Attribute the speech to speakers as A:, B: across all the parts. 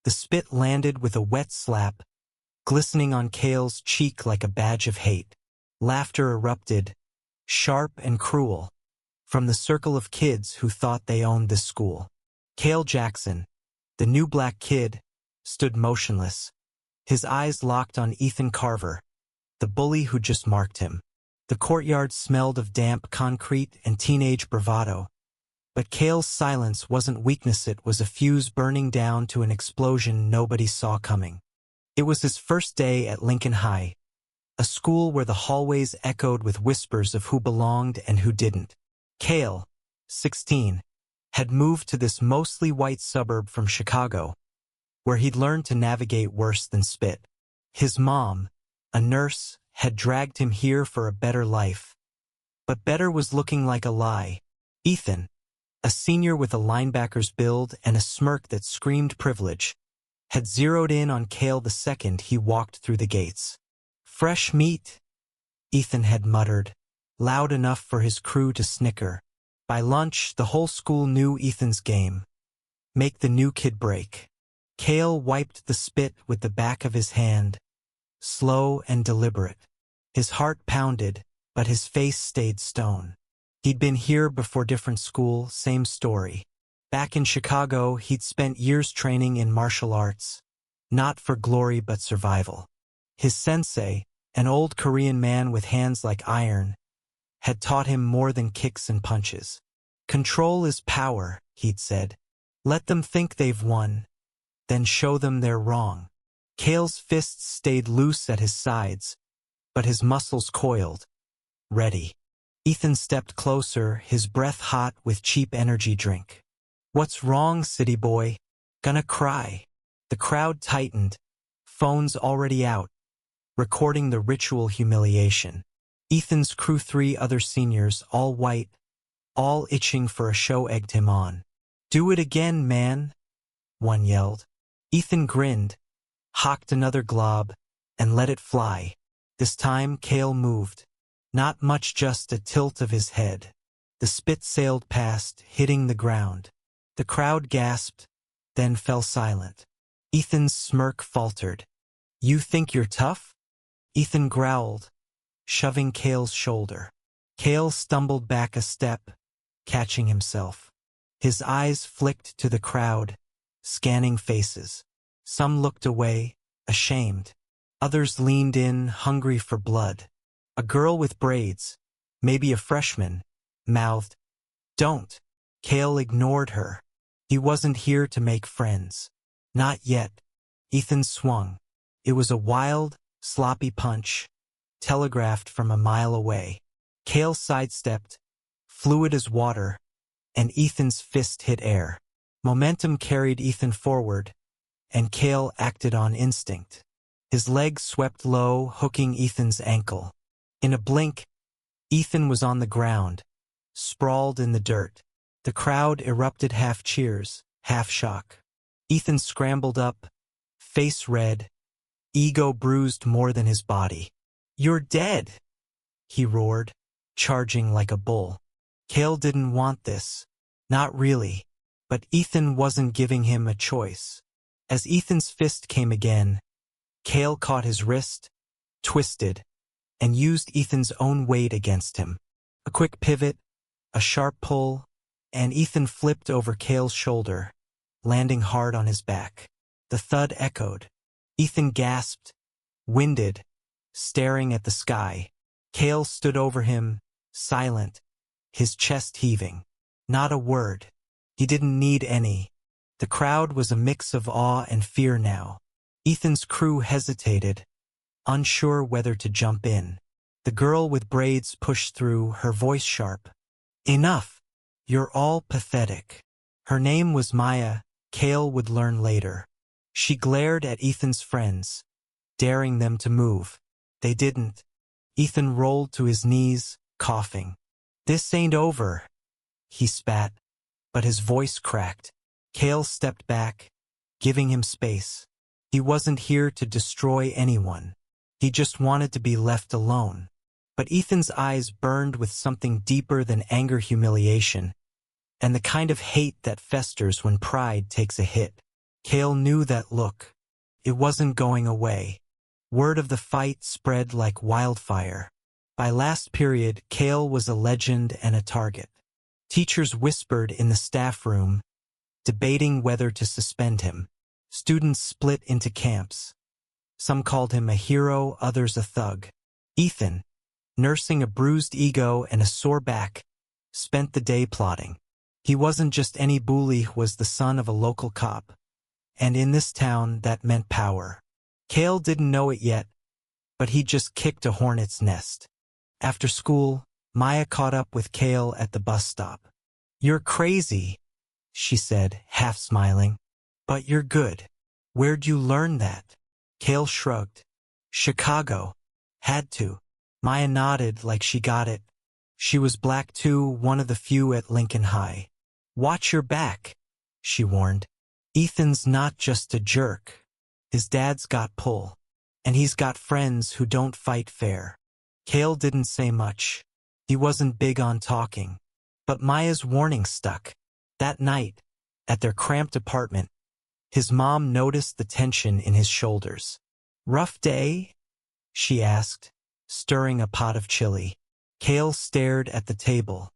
A: The spit landed with a wet slap, glistening on Kale's cheek like a badge of hate. Laughter erupted, sharp and cruel, from the circle of kids who thought they owned this school. Kale Jackson, the new black kid, stood motionless, his eyes locked on Ethan Carver, the bully who just marked him. The courtyard smelled of damp concrete and teenage bravado. But Kale's silence wasn't weakness, it was a fuse burning down to an explosion nobody saw coming. It was his first day at Lincoln High, a school where the hallways echoed with whispers of who belonged and who didn't. Kale, 16, had moved to this mostly white suburb from Chicago, where he'd learned to navigate worse than spit. His mom, a nurse, had dragged him here for a better life. But better was looking like a lie. Ethan, a senior with a linebacker's build and a smirk that screamed privilege, had zeroed in on Kale the second he walked through the gates. "Fresh meat," Ethan had muttered, loud enough for his crew to snicker. By lunch, the whole school knew Ethan's game. Make the new kid break. Kale wiped the spit with the back of his hand, slow and deliberate. His heart pounded, but his face stayed stone. He'd been here before, different school, same story. Back in Chicago, he'd spent years training in martial arts, not for glory but survival. His sensei, an old Korean man with hands like iron, had taught him more than kicks and punches. Control is power, he'd said. Let them think they've won, then show them they're wrong. Kale's fists stayed loose at his sides, but his muscles coiled, ready. Ethan stepped closer, his breath hot with cheap energy drink. "What's wrong, city boy? Gonna cry?" The crowd tightened, phones already out, recording the ritual humiliation. Ethan's crew, 3 other seniors, all white, all itching for a show, egged him on. "Do it again, man," one yelled. Ethan grinned, hocked another glob, and let it fly. This time Kale moved. Not much, just a tilt of his head. The spit sailed past, hitting the ground. The crowd gasped, then fell silent. Ethan's smirk faltered. "You think you're tough?" Ethan growled, shoving Kale's shoulder. Kale stumbled back a step, catching himself. His eyes flicked to the crowd, scanning faces. Some looked away, ashamed. Others leaned in, hungry for blood. A girl with braids, maybe a freshman, mouthed, "Don't." Kale ignored her. He wasn't here to make friends. Not yet. Ethan swung. It was a wild, sloppy punch, telegraphed from a mile away. Kale sidestepped, fluid as water, and Ethan's fist hit air. Momentum carried Ethan forward, and Kale acted on instinct. His leg swept low, hooking Ethan's ankle. In a blink, Ethan was on the ground, sprawled in the dirt. The crowd erupted, half cheers, half shock. Ethan scrambled up, face red, ego bruised more than his body. "You're dead," he roared, charging like a bull. Kale didn't want this. Not really. But Ethan wasn't giving him a choice. As Ethan's fist came again, Kale caught his wrist, twisted, and used Ethan's own weight against him. A quick pivot, a sharp pull, and Ethan flipped over Kale's shoulder, landing hard on his back. The thud echoed. Ethan gasped, winded, staring at the sky. Kale stood over him, silent, his chest heaving. Not a word. He didn't need any. The crowd was a mix of awe and fear now. Ethan's crew hesitated, unsure whether to jump in. The girl with braids pushed through, her voice sharp. "Enough. You're all pathetic." Her name was Maya, Kale would learn later. She glared at Ethan's friends, daring them to move. They didn't. Ethan rolled to his knees, coughing. "This ain't over," he spat, but his voice cracked. Kale stepped back, giving him space. He wasn't here to destroy anyone. He just wanted to be left alone. But Ethan's eyes burned with something deeper than anger, humiliation, and the kind of hate that festers when pride takes a hit. Kale knew that look. It wasn't going away. Word of the fight spread like wildfire. By last period, Kale was a legend and a target. Teachers whispered in the staff room, debating whether to suspend him. Students split into camps. Some called him a hero, others a thug. Ethan, nursing a bruised ego and a sore back, spent the day plotting. He wasn't just any bully, was the son of a local cop. And in this town, that meant power. Kale didn't know it yet, but he just kicked a hornet's nest. After school, Maya caught up with Kale at the bus stop. "You're crazy," she said, half smiling. "But you're good. Where'd you learn that?" Kale shrugged. "Chicago. Had to." Maya nodded like she got it. She was black too, one of the few at Lincoln High. "Watch your back," she warned. "Ethan's not just a jerk. His dad's got pull. And he's got friends who don't fight fair." Kale didn't say much. He wasn't big on talking. But Maya's warning stuck. That night, at their cramped apartment, his mom noticed the tension in his shoulders. "Rough day?" she asked, stirring a pot of chili. Kale stared at the table.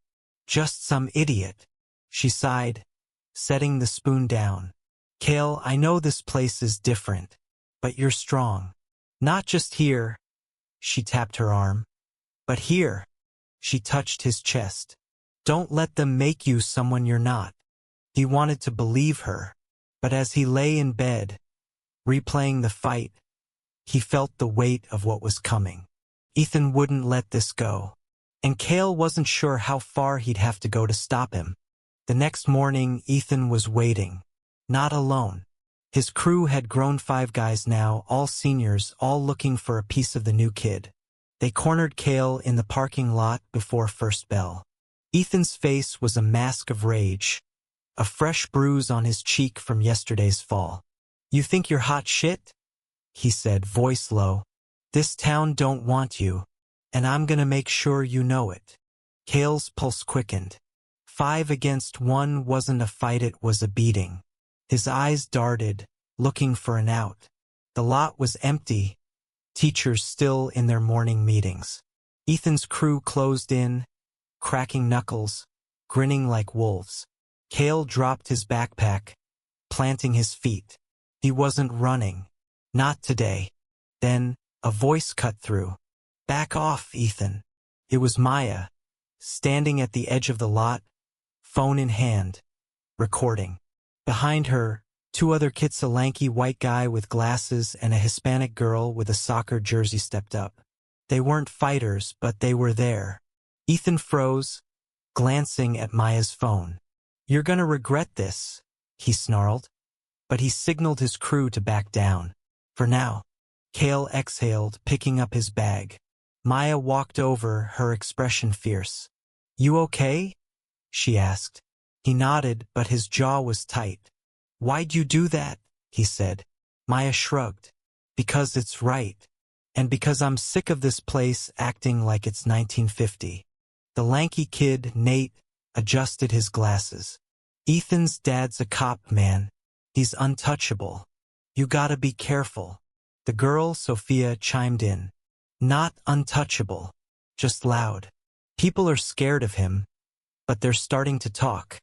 A: "Just some idiot," she sighed, setting the spoon down. "Kale, I know this place is different, but you're strong. Not just here," she tapped her arm, "but here." She touched his chest. "Don't let them make you someone you're not." He wanted to believe her, but as he lay in bed, replaying the fight, he felt the weight of what was coming. Ethan wouldn't let this go. And Kale wasn't sure how far he'd have to go to stop him. The next morning, Ethan was waiting. Not alone. His crew had grown 5 guys now, all seniors, all looking for a piece of the new kid. They cornered Kale in the parking lot before first bell. Ethan's face was a mask of rage, a fresh bruise on his cheek from yesterday's fall. "You think you're hot shit?" he said, voice low. "This town don't want you, and I'm gonna make sure you know it." Kale's pulse quickened. 5 against 1 wasn't a fight, it was a beating. His eyes darted, looking for an out. The lot was empty, teachers still in their morning meetings. Ethan's crew closed in, cracking knuckles, grinning like wolves. Kale dropped his backpack, planting his feet. He wasn't running. Not today. Then, a voice cut through. "Back off, Ethan." It was Maya, standing at the edge of the lot, phone in hand, recording. Behind her, 2 other kids, a lanky white guy with glasses and a Hispanic girl with a soccer jersey, stepped up. They weren't fighters, but they were there. Ethan froze, glancing at Maya's phone. "You're gonna regret this," he snarled. But he signaled his crew to back down. "For now." Kale exhaled, picking up his bag. Maya walked over, her expression fierce. "You okay?" she asked. He nodded, but his jaw was tight. "Why'd you do that?" he said. Maya shrugged. "Because it's right. And because I'm sick of this place acting like it's 1950. The lanky kid, Nate, adjusted his glasses. "Ethan's dad's a cop, man. He's untouchable. You gotta be careful." The girl, Sophia, chimed in. "Not untouchable. Just loud. People are scared of him, but they're starting to talk."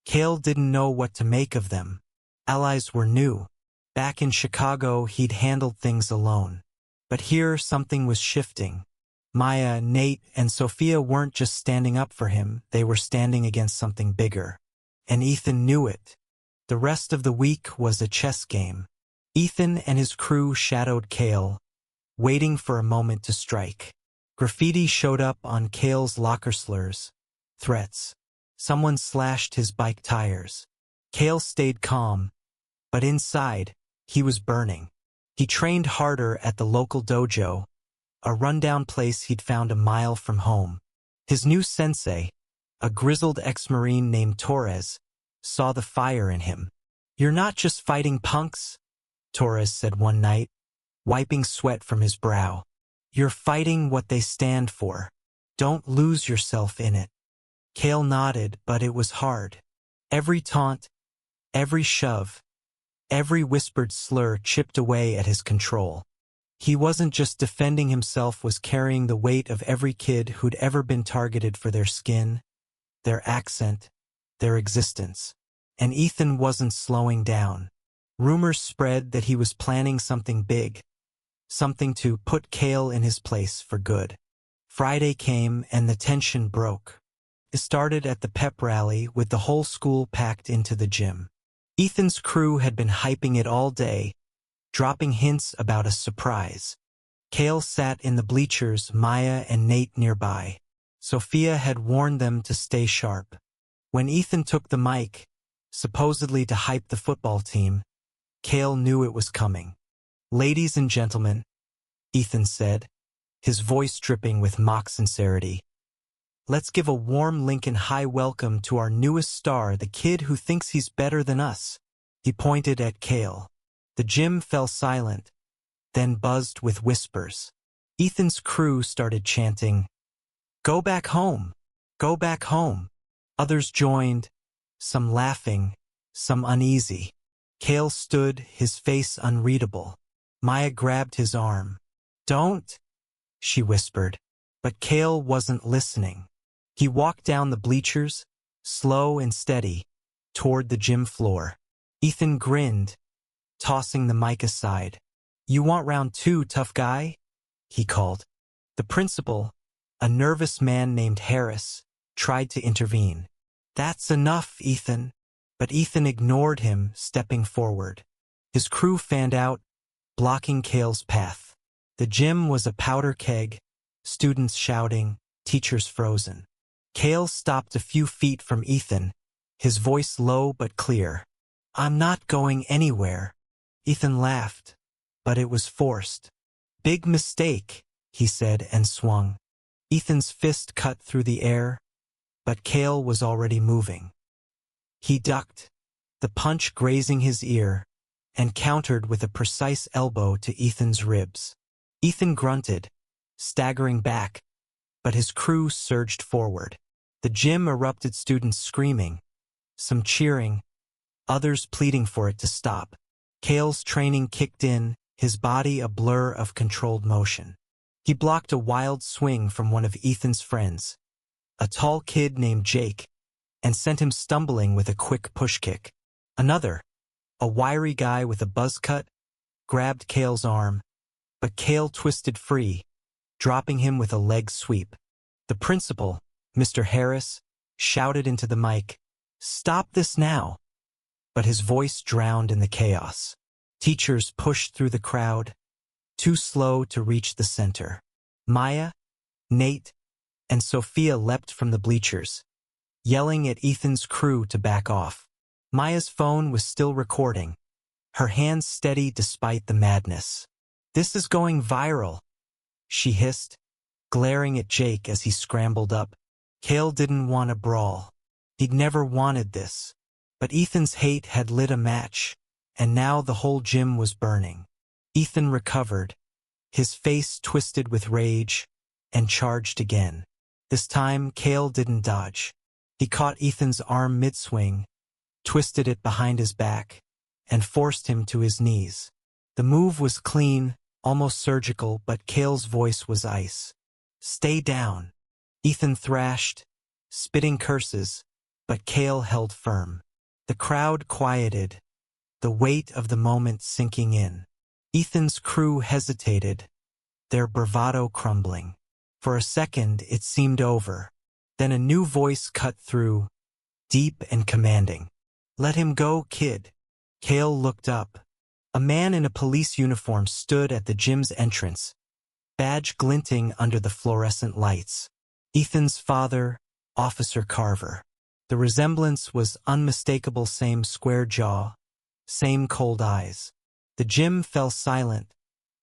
A: Kale didn't know what to make of them. Allies were new. Back in Chicago, he'd handled things alone. But here, something was shifting. Maya, Nate, and Sophia weren't just standing up for him, they were standing against something bigger. And Ethan knew it. The rest of the week was a chess game. Ethan and his crew shadowed Kale, waiting for a moment to strike. Graffiti showed up on Kale's locker, slurs, threats. Someone slashed his bike tires. Kale stayed calm, but inside, he was burning. He trained harder at the local dojo, a rundown place he'd found a mile from home. His new sensei, a grizzled ex-Marine named Torres, saw the fire in him. "You're not just fighting punks," Torres said one night, wiping sweat from his brow. "You're fighting what they stand for. Don't lose yourself in it." Kale nodded, but it was hard. Every taunt, every shove, Every whispered slur chipped away at his control. He wasn't just defending himself, was carrying the weight of every kid who'd ever been targeted for their skin, their accent, their existence. And Ethan wasn't slowing down. Rumors spread that he was planning something big, something to put Cale in his place for good. Friday came and the tension broke. It started at the pep rally with the whole school packed into the gym. Ethan's crew had been hyping it all day, dropping hints about a surprise. Cale sat in the bleachers, Maya and Nate nearby. Sophia had warned them to stay sharp. When Ethan took the mic, supposedly to hype the football team, Cale knew it was coming. "Ladies and gentlemen," Ethan said, his voice dripping with mock sincerity, "let's give a warm Lincoln High welcome to our newest star, the kid who thinks he's better than us." He pointed at Cale. The gym fell silent, then buzzed with whispers. Ethan's crew started chanting, "Go back home! Go back home!" Others joined, some laughing, some uneasy. Cale stood, his face unreadable. Maya grabbed his arm. "Don't," she whispered. But Cale wasn't listening. He walked down the bleachers, slow and steady, toward the gym floor. Ethan grinned, tossing the mic aside. "You want round two, tough guy?" he called. The principal, a nervous man named Harris, tried to intervene. "That's enough, Ethan." But Ethan ignored him, stepping forward. His crew fanned out, blocking Cale's path. The gym was a powder keg, students shouting, teachers frozen. Cale stopped a few feet from Ethan, his voice low but clear. "I'm not going anywhere." Ethan laughed, but it was forced. "Big mistake," he said and swung. Ethan's fist cut through the air, but Cale was already moving. He ducked, the punch grazing his ear, and countered with a precise elbow to Ethan's ribs. Ethan grunted, staggering back, but his crew surged forward. The gym erupted, students screaming, some cheering, others pleading for it to stop. Cale's training kicked in, his body a blur of controlled motion. He blocked a wild swing from one of Ethan's friends, a tall kid named Jake, and sent him stumbling with a quick push kick. Another, a wiry guy with a buzz cut, grabbed Cale's arm, but Cale twisted free, dropping him with a leg sweep. The principal, Mr. Harris, shouted into the mic, "Stop this now!" But his voice drowned in the chaos. Teachers pushed through the crowd, too slow to reach the center. Maya, Nate, and Sophia leapt from the bleachers, yelling at Ethan's crew to back off. Maya's phone was still recording, her hands steady despite the madness. "This is going viral," she hissed, glaring at Jake as he scrambled up. Cale didn't want a brawl. He'd never wanted this. But Ethan's hate had lit a match, and now the whole gym was burning. Ethan recovered, his face twisted with rage, and charged again. This time, Cale didn't dodge. He caught Ethan's arm mid-swing, twisted it behind his back, and forced him to his knees. The move was clean, almost surgical, but Cale's voice was ice. "Stay down," Ethan thrashed, spitting curses, but Cale held firm. The crowd quieted, the weight of the moment sinking in. Ethan's crew hesitated, their bravado crumbling. For a second, it seemed over. Then a new voice cut through, deep and commanding. "Let him go, kid." Cale looked up. A man in a police uniform stood at the gym's entrance, badge glinting under the fluorescent lights. Ethan's father, Officer Carver. The resemblance was unmistakable, same square jaw, same cold eyes. The gym fell silent,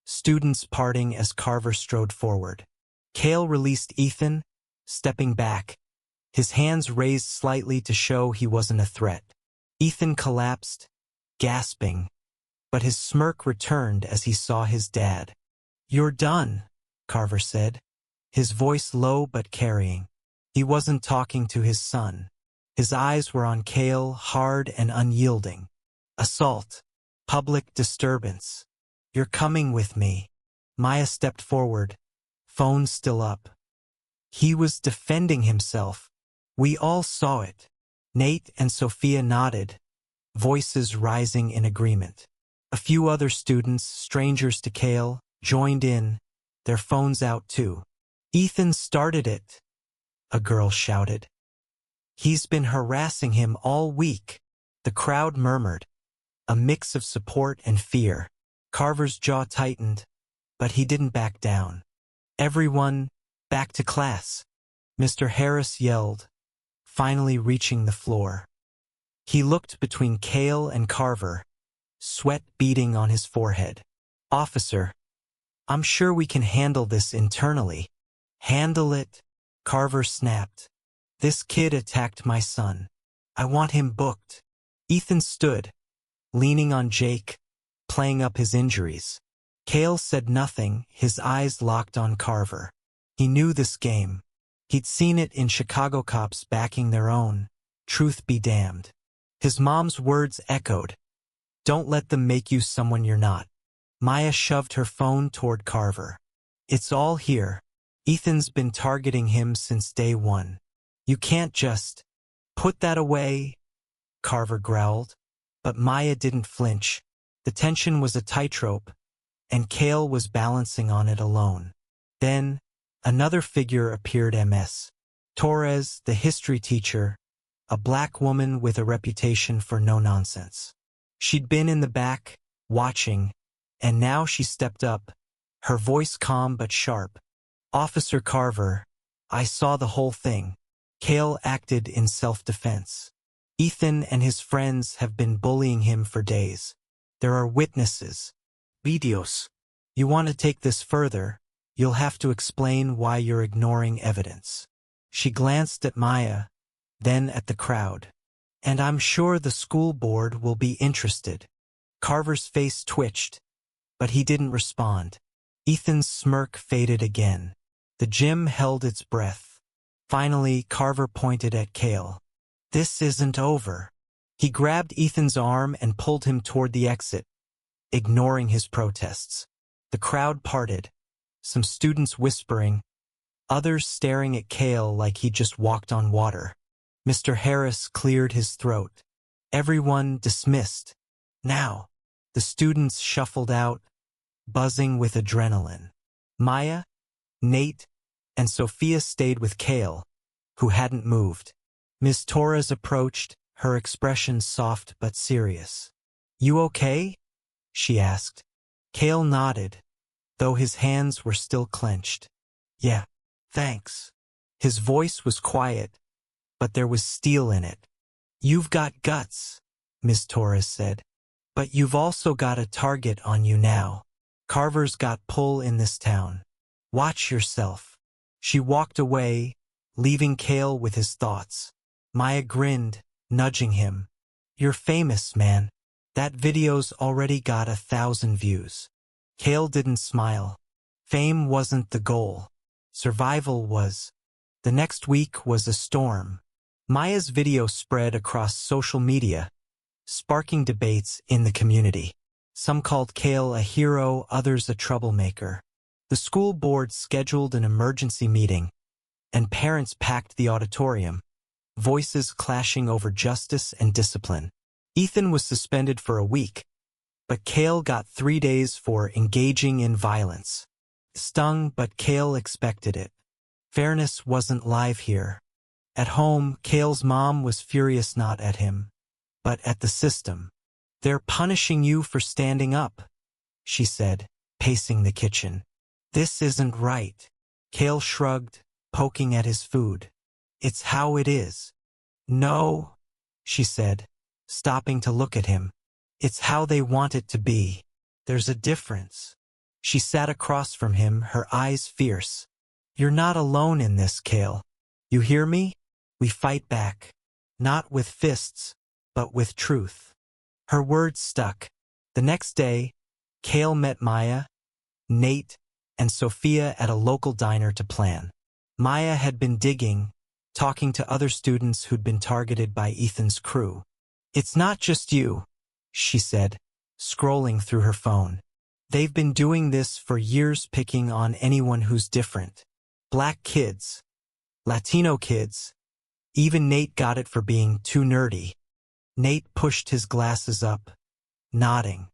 A: students parting as Carver strode forward. Cale released Ethan, stepping back, his hands raised slightly to show he wasn't a threat. Ethan collapsed, gasping, but his smirk returned as he saw his dad. "You're done," Carver said, his voice low but carrying. He wasn't talking to his son. His eyes were on Cale, hard and unyielding. "Assault. Public disturbance. You're coming with me. Maya stepped forward, phone still up. He was defending himself. We all saw it. Nate and Sophia nodded, voices rising in agreement. A few other students, strangers to Cale, joined in, their phones out too. Ethan started it, a girl shouted. He's been harassing him all week. The crowd murmured, a mix of support and fear. Carver's jaw tightened, but he didn't back down. Everyone, back to class, Mr. Harris yelled, finally reaching the floor. He looked between Cale and Carver, sweat beading on his forehead. Officer, I'm sure we can handle this internally. Handle it? Carver snapped. This kid attacked my son. I want him booked. Ethan stood, leaning on Jake, playing up his injuries. Cale said nothing, his eyes locked on Carver. He knew this game. He'd seen it in Chicago cops backing their own. Truth be damned. His mom's words echoed. Don't let them make you someone you're not. Maya shoved her phone toward Carver. It's all here. Ethan's been targeting him since day one. You can't just put that away, Carver growled. But Maya didn't flinch. The tension was a tightrope, and Cale was balancing on it alone. Then, another figure appeared, Ms. Torres, the history teacher, a black woman with a reputation for no-nonsense. She'd been in the back, watching, and now she stepped up, her voice calm but sharp. Officer Carver, I saw the whole thing. Cale acted in self-defense. Ethan and his friends have been bullying him for days. There are witnesses. Videos. You want to take this further, you'll have to explain why you're ignoring evidence. She glanced at Maya, then at the crowd. And I'm sure the school board will be interested. Carver's face twitched, but he didn't respond. Ethan's smirk faded again. The gym held its breath. Finally, Carver pointed at Cale. This isn't over. He grabbed Ethan's arm and pulled him toward the exit, ignoring his protests. The crowd parted, some students whispering, others staring at Cale like he just walked on water. Mr. Harris cleared his throat. Everyone dismissed. Now, the students shuffled out, buzzing with adrenaline. Maya, Nate, and Sophia stayed with Cale, who hadn't moved. Ms. Torres approached, her expression soft but serious. You okay? She asked. Cale nodded, though his hands were still clenched. Yeah, thanks. His voice was quiet, but there was steel in it. You've got guts, Ms. Torres said. But you've also got a target on you now. Carver's got pull in this town. Watch yourself. She walked away, leaving Cale with his thoughts. Maya grinned, nudging him. You're famous, man. That video's already got 1,000 views. Cale didn't smile. Fame wasn't the goal. Survival was. The next week was a storm. Maya's video spread across social media, sparking debates in the community. Some called Cale a hero, others a troublemaker. The school board scheduled an emergency meeting, and parents packed the auditorium, voices clashing over justice and discipline. Ethan was suspended for a week, but Cale got 3 days for engaging in violence. Stung, but Cale expected it. Fairness wasn't live here. At home, Cale's mom was furious not at him, but at the system. They're punishing you for standing up, she said, pacing the kitchen. This isn't right. Cale shrugged, poking at his food. It's how it is. No, she said, stopping to look at him. It's how they want it to be. There's a difference. She sat across from him, her eyes fierce. You're not alone in this, Cale. You hear me? We fight back. Not with fists, but with truth. Her words stuck. The next day, Cale met Maya, Nate, and Sophia at a local diner to plan. Maya had been digging, talking to other students who'd been targeted by Ethan's crew. It's not just you, she said, scrolling through her phone. They've been doing this for years, picking on anyone who's different. Black kids, Latino kids, even Nate got it for being too nerdy. Nate pushed his glasses up, nodding.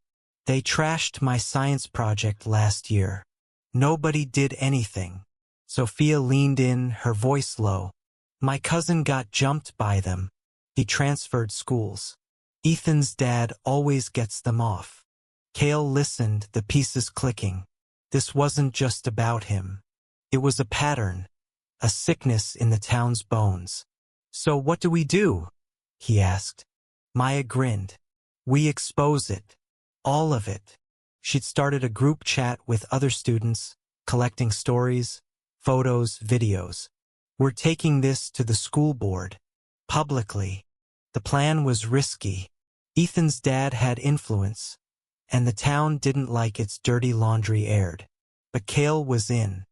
A: They trashed my science project last year. Nobody did anything. Sophia leaned in, her voice low. My cousin got jumped by them. He transferred schools. Ethan's dad always gets them off. Cale listened, the pieces clicking. This wasn't just about him. It was a pattern, a sickness in the town's bones. So what do we do? He asked. Maya grinned. We expose it. All of it. She'd started a group chat with other students, collecting stories, photos, videos. We're taking this to the school board. Publicly. The plan was risky. Ethan's dad had influence, and the town didn't like its dirty laundry aired. But Cale was in.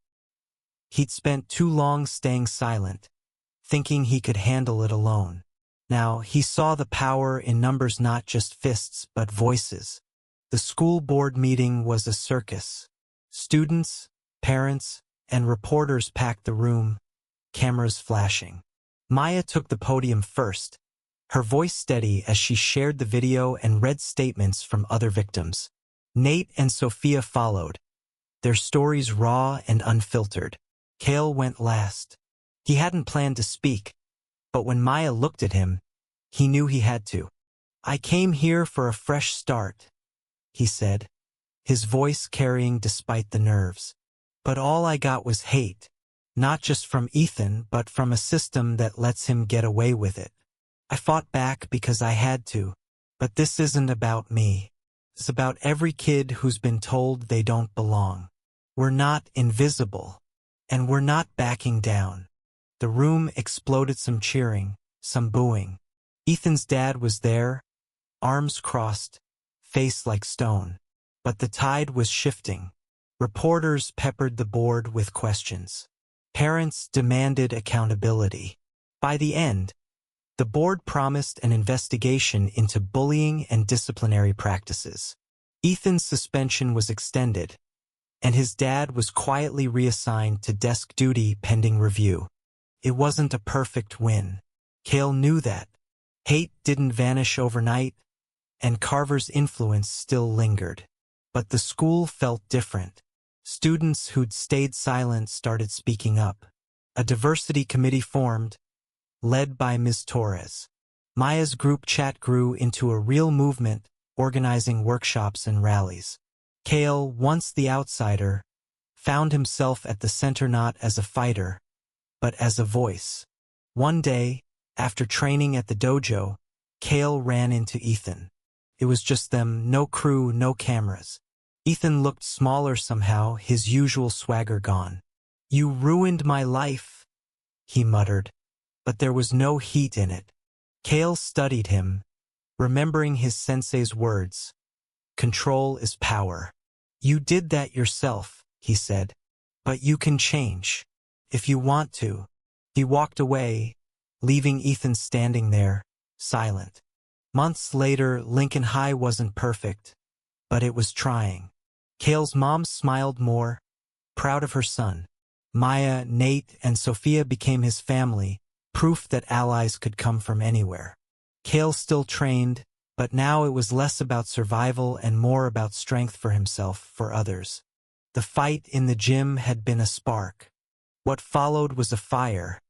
A: He'd spent too long staying silent, thinking he could handle it alone. Now he saw the power in numbers, not just fists, but voices. The school board meeting was a circus. Students, parents, and reporters packed the room, cameras flashing. Maya took the podium first, her voice steady as she shared the video and read statements from other victims. Nate and Sophia followed, their stories raw and unfiltered. Cale went last. He hadn't planned to speak, but when Maya looked at him, he knew he had to. I came here for a fresh start, he said, his voice carrying despite the nerves. But all I got was hate, not just from Ethan, but from a system that lets him get away with it. I fought back because I had to, but this isn't about me. It's about every kid who's been told they don't belong. We're not invisible, and we're not backing down. The room exploded, some cheering, some booing. Ethan's dad was there, arms crossed, face like stone. But the tide was shifting. Reporters peppered the board with questions. Parents demanded accountability. By the end, the board promised an investigation into bullying and disciplinary practices. Ethan's suspension was extended, and his dad was quietly reassigned to desk duty pending review. It wasn't a perfect win. Cale knew that. Hate didn't vanish overnight, and Carver's influence still lingered. But the school felt different. Students who'd stayed silent started speaking up. A diversity committee formed, led by Ms. Torres. Maya's group chat grew into a real movement, organizing workshops and rallies. Cale, once the outsider, found himself at the center not as a fighter, but as a voice. One day, after training at the dojo, Cale ran into Ethan. It was just them, no crew, no cameras. Ethan looked smaller somehow, his usual swagger gone. You ruined my life, he muttered, but there was no heat in it. Cale studied him, remembering his sensei's words. Control is power. You did that yourself, he said, but you can change, if you want to. He walked away, leaving Ethan standing there, silent. Months later, Lincoln High wasn't perfect, but it was trying. Cale's mom smiled more, proud of her son. Maya, Nate, and Sophia became his family, proof that allies could come from anywhere. Cale still trained, but now it was less about survival and more about strength for himself, for others. The fight in the gym had been a spark. What followed was a fire,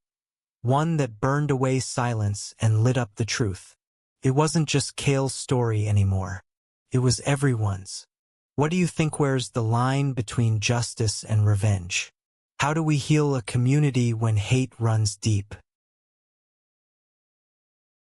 A: one that burned away silence and lit up the truth. It wasn't just Cale's story anymore. It was everyone's. What do you think? Where's the line between justice and revenge? How do we heal a community when hate runs deep?